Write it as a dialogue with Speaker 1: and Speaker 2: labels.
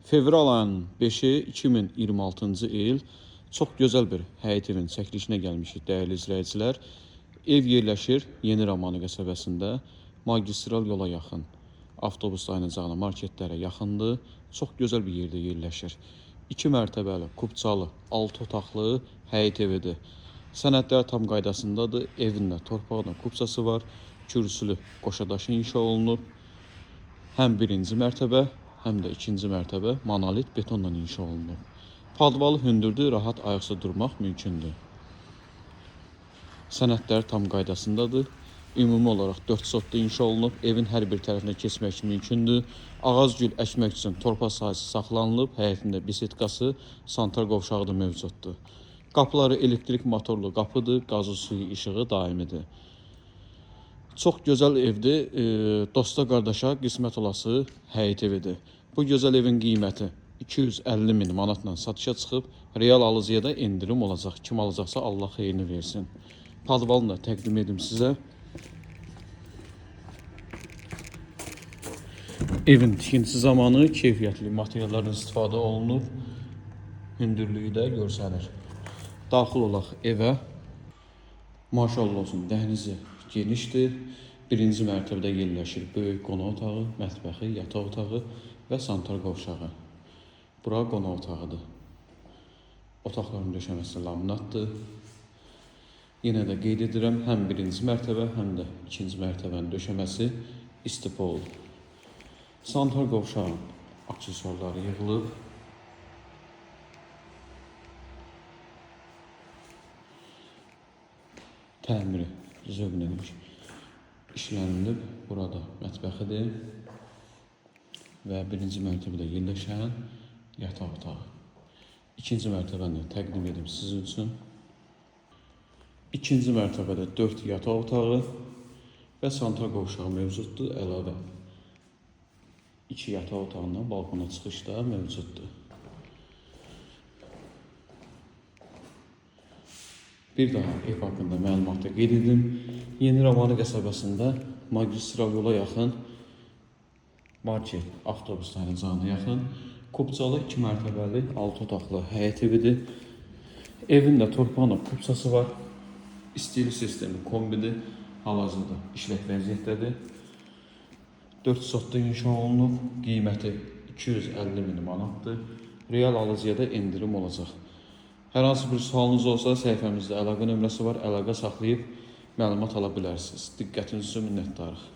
Speaker 1: Fevral ayının 5-i 2026-cı il çox gözəl bir həyət evin çəkilişinə gəlmişik dəyərli izləyicilər. Ev yerləşir Yeni Romanı qəsəbəsində, magistral yola yaxın, avtobus dayanacağına, marketlərə yaxındır. Çox gözəl bir yerdə yerləşir. 2 mərtəbəli, kubçalı, 6 otaqlı həyət evidir. Sənədlər tam qaydasındadır. Evində torpaqla kubçası var, kürsülü qoşadaşı inşa olunub. Həm birinci mərtəbə, həm də ikinci mərtəbə monolit betonla inşa olunub. Padvalı hündürdür, rahat ayaqsa durmaq mümkündür. Sənədlər tam qaydasındadır. Ümumi olaraq 4 sotda inşa olunub. Evin hər bir tərəfinə keçmək mümkündür. Ağac gül əkmək üçün torpaq sahəsi saxlanılıb. Həyətində bisetkası, santral qovşağı da mövcuddur. Qapıları elektrik motorlu qapıdır. Qazı suyu işığı daimidir. Çox gözəl evdir. Dosta qardaşa qismət olası həyət evidir. Bu gözəl evin qiyməti 250 min manatla satışa çıxıb. Real alıcıya da endirim olacaq. Kim alacaqsa Allah xeyrini versin. Padvalını da təqdim edim sizə. Evin tikintisi zamanı keyfiyyətli materiallardan istifadə olunub. Hündürlüyü də görsənir. Daxil olaq evə. Maşallah olsun, dəhlizi genişdir. Birinci mərtəbədə yerləşir böyük qonaq otağı, mətbəxi, yataq otağı və santral qovşağı. Bura qonaq otağıdır. Otaqların döşəməsi laminatdır. Yenə də qeyd edirəm, həm birinci mərtəbə, həm də ikinci mərtəbənin döşəməsi istipol. Santral qovşağın aksesuarları yığılıb. Təmiri zövqlə işlənilib. Burada mətbəxidir və birinci mərtəbədə yerləşən yataq otağı. İkinci mərtəbəni təqdim edim sizin üçün. İkinci mərtəbədə 4 yataq otağı və santral qovşağı mövcuddur. Əlavə 2 yataq otağından balkona çıxış da mövcuddur. Bir daha ev haqqında məlumatda qeyd edim. Yeni Romanı qəsəbəsində magistral yola yaxın, market, avtobus dayanacağına yaxın, kubçalı 2 mərtəbəli 6 otaqlı həyət evidir. Evin də torpaqla kubçası var. İstili sistemi kombidir. Hal-hazırda işlək vəziyyətdədir. 4 sotda inşa olunub. Qiyməti 250 min manatdır. Real alıcıya da endirim olacaq. Hər hansı bir sualınız olsa, səhifəmizdə əlaqə nömrəsi var. Əlaqə saxlayıb məlumat ala bilərsiniz. Diqqətiniz üçün minnətdarıq.